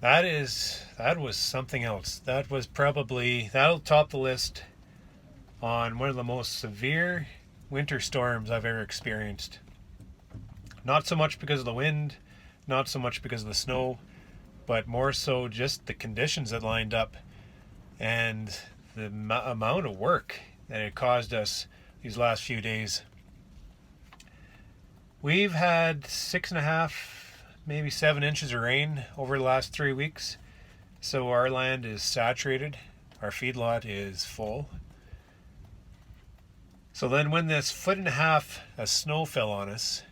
That was something else. That was probably, that'll top the list on one of the most severe winter storms I've ever experienced. Not so much because of the wind, not so much because of the snow, but more so just the conditions that lined up and the amount of work that it caused us these last few days. We've had 6.5, maybe 7 inches of rain over the last 3 weeks. So our land is saturated. Our feedlot is full. So then when this 1.5 foot of snow fell on us,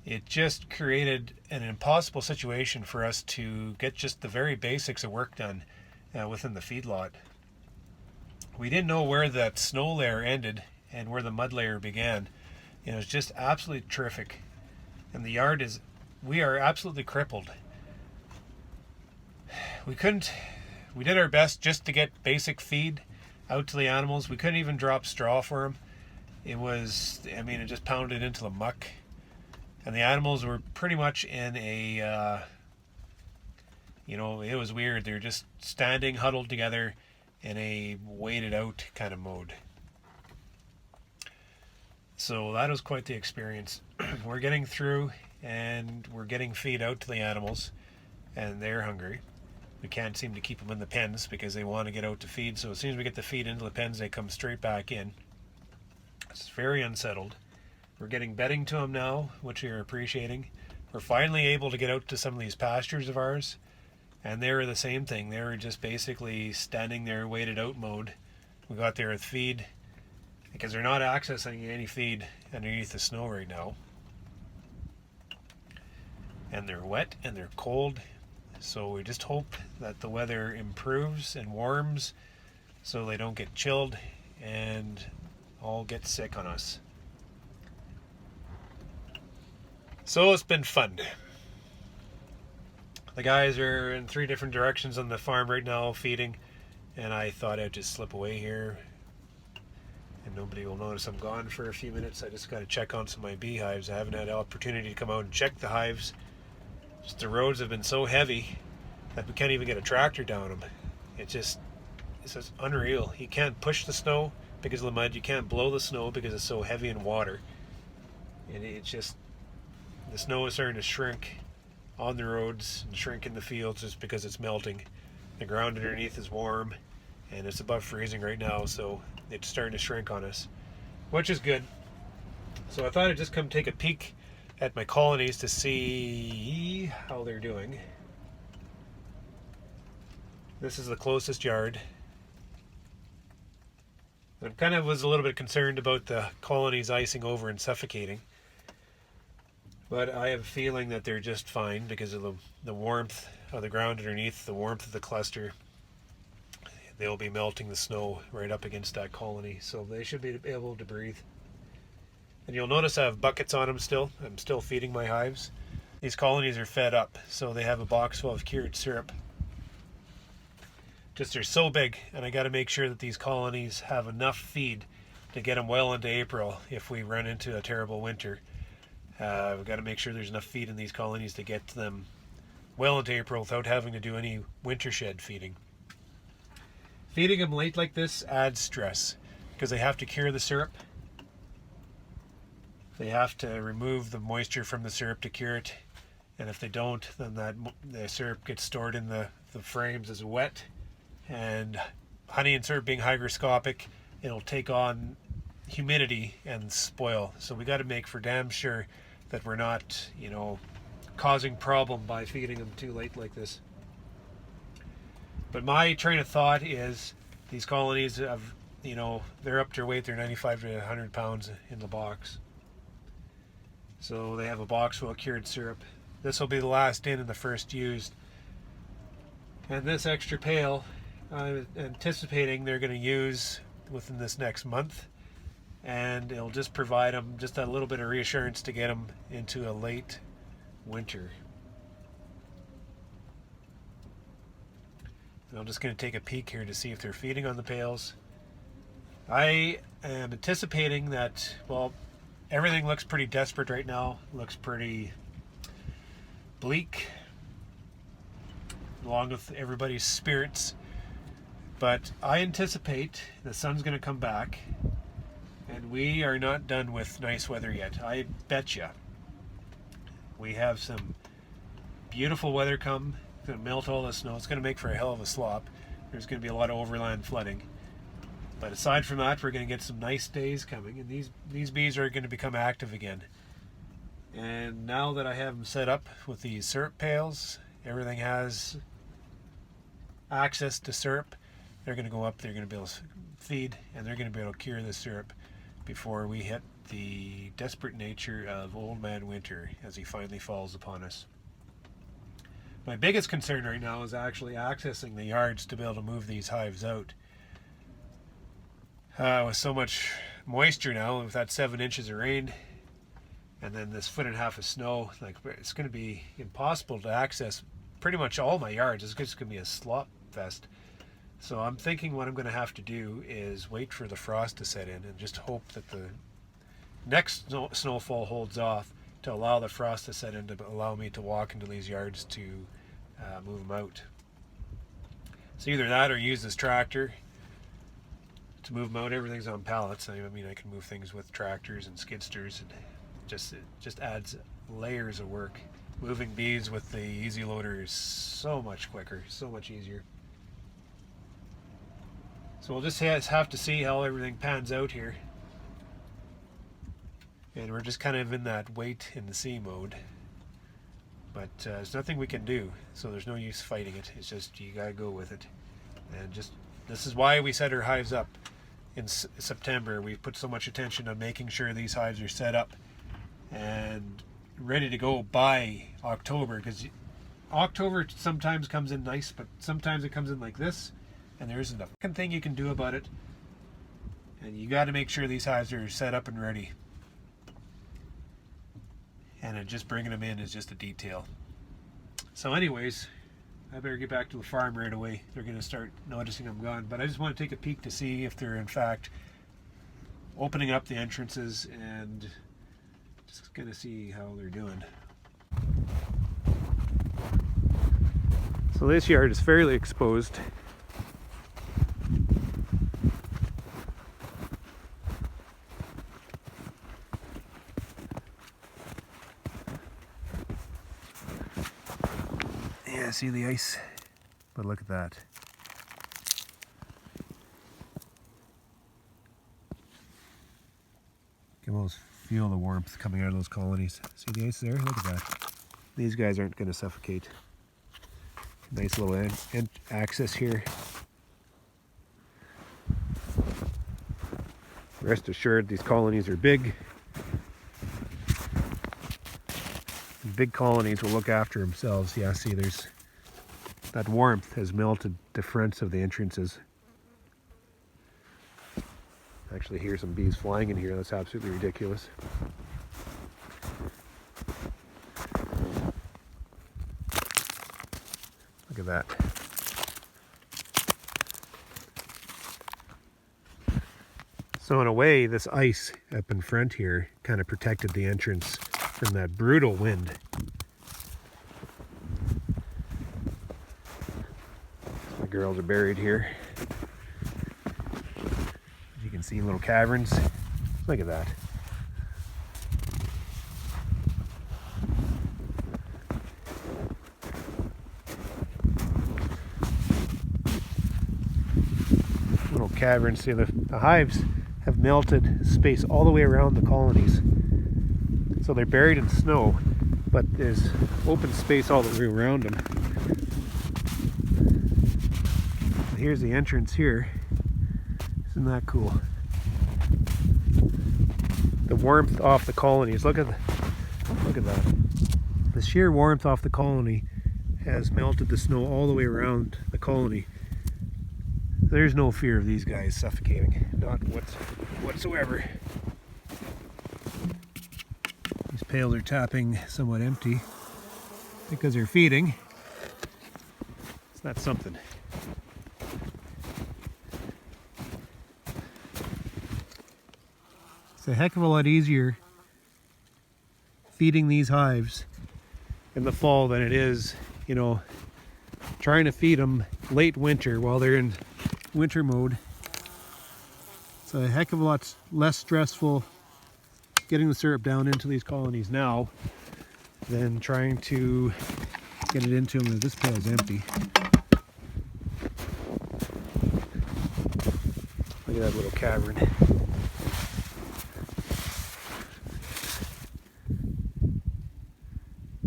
it just created an impossible situation for us to get just the very basics of work done within the feedlot. We didn't know where that snow layer ended and where the mud layer began. It was just absolutely terrific. And the yard is, we are absolutely crippled. We did our best just to get basic feed out to the animals. We couldn't even drop straw for them. It just pounded into the muck. And the animals were pretty much in a, it was weird. They were just standing huddled together in a waited out kind of mode. So that was quite the experience. We're getting through and we're getting feed out to the animals and they're hungry. We can't seem to keep them in the pens because they want to get out to feed. So as soon as we get the feed into the pens, they come straight back in. It's very unsettled. We're getting bedding to them now, which we are appreciating. We're finally able to get out to some of these pastures of ours. And they were the same thing. They were just basically standing there, waited out mode. We got there with feed because they're not accessing any feed underneath the snow right now. And they're wet and they're cold. So we just hope that the weather improves and warms so they don't get chilled and all get sick on us. So it's been fun. The guys are in 3 different directions on the farm right now feeding, and I thought I'd just slip away here and nobody will notice I'm gone for a few minutes. I just got to check on some of my beehives. I haven't had an opportunity to come out and check the hives. Just the roads have been so heavy that we can't even get a tractor down them. It's just unreal. You can't push the snow because of the mud. You can't blow the snow because it's so heavy in water. And the snow is starting to shrink on the roads and shrink in the fields just because it's melting. The ground underneath is warm and it's above freezing right now, so it's starting to shrink on us, which is good. So I thought I'd just come take a peek at my colonies to see how they're doing. This is the closest yard. I kind of was a little bit concerned about the colonies icing over and suffocating. But I have a feeling that they're just fine because of the warmth of the ground underneath, the warmth of the cluster. They'll be melting the snow right up against that colony, so they should be able to breathe. And you'll notice I have buckets on them still. I'm still feeding my hives. These colonies are fed up, so they have a box full of cured syrup. Just they're so big, and I got to make sure that these colonies have enough feed to get them well into April if we run into a terrible winter. We've got to make sure there's enough feed in these colonies to get them well into April without having to do any winter shed feeding. Feeding them late like this adds stress because they have to cure the syrup. They have to remove the moisture from the syrup to cure it. And if they don't, then the syrup gets stored in the frames as wet. And honey and syrup being hygroscopic, it'll take on humidity and spoil. So we got to make for damn sure that we're not, causing problem by feeding them too late like this. But my train of thought is these colonies have, they're up to their weight. They're 95 to 100 pounds in the box. So they have a box full of cured syrup. This will be the last in and the first used. And this extra pail, I'm anticipating they're going to use within this next month. And it'll just provide them just a little bit of reassurance to get them into a late winter. And I'm just going to take a peek here to see if they're feeding on the pails. I am anticipating that, everything looks pretty desperate right now. Looks pretty bleak. along with everybody's spirits. But I anticipate the sun's going to come back, and we are not done with nice weather yet. I bet you. We have some beautiful weather come. It's going to melt all the snow. It's going to make for a hell of a slop. There's going to be a lot of overland flooding. But aside from that, we're going to get some nice days coming, and these bees are going to become active again. And now that I have them set up with these syrup pails, everything has access to syrup. They're going to go up, they're going to be able to feed, and they're going to be able to cure the syrup before we hit the desperate nature of Old Man Winter as he finally falls upon us. My biggest concern right now is actually accessing the yards to be able to move these hives out. With so much moisture now, with that 7 inches of rain, and then this 1.5 foot of snow, like, it's going to be impossible to access pretty much all my yards. It's just going to be a slop fest. So I'm thinking what I'm going to have to do is wait for the frost to set in and just hope that the next snowfall holds off to allow the frost to set in to allow me to walk into these yards to move them out. So either that or use this tractor to move them out. Everything's on pallets. I mean, I can move things with tractors and skidsters, and it just adds layers of work. Moving bees with the easy loader is so much quicker, so much easier. So we'll just have to see how everything pans out here. And we're just kind of in that wait and see mode. But there's nothing we can do, so there's no use fighting it. It's just, you gotta go with it. And just, this is why we set our hives up in September. We've put so much attention on making sure these hives are set up and ready to go by October, because October sometimes comes in nice, but sometimes it comes in like this, and there isn't a fucking thing you can do about it. And you got to make sure these hives are set up and ready. And just bringing them in is just a detail. So anyways, I better get back to the farm right away. They're going to start noticing I'm gone. But I just want to take a peek to see if they're in fact opening up the entrances, and just going to see how they're doing. So this yard is fairly exposed. Yeah, see the ice? But look at that. You can almost feel the warmth coming out of those colonies. See the ice there? Look at that. These guys aren't going to suffocate. Nice little access here. Rest assured, these colonies are big. Big colonies will look after themselves. Yeah, see, there's that warmth has melted the fronts of the entrances. Actually hear some bees flying in here. That's absolutely ridiculous. Look at that. So in a way, this ice up in front here kind of protected the entrance from that brutal wind. The girls are buried here. You can see little caverns. Look at that. Little caverns. See, the hives have melted space all the way around the colonies. So they're buried in snow, but there's open space all the way around them. And here's the entrance here. Isn't that cool? The warmth off the colonies. Look at that. The sheer warmth off the colony has melted the snow all the way around the colony. There's no fear of these guys suffocating. Not whatsoever. These pails are tapping somewhat empty because they're feeding. It's not something. It's a heck of a lot easier feeding these hives in the fall than it is, trying to feed them late winter while they're in winter mode. It's a heck of a lot less stressful getting the syrup down into these colonies now than trying to get it into them. This pail's empty. Look at that little cavern.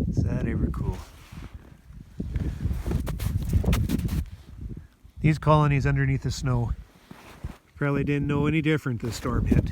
Is that ever cool? These colonies underneath the snow probably didn't know any different this storm hit.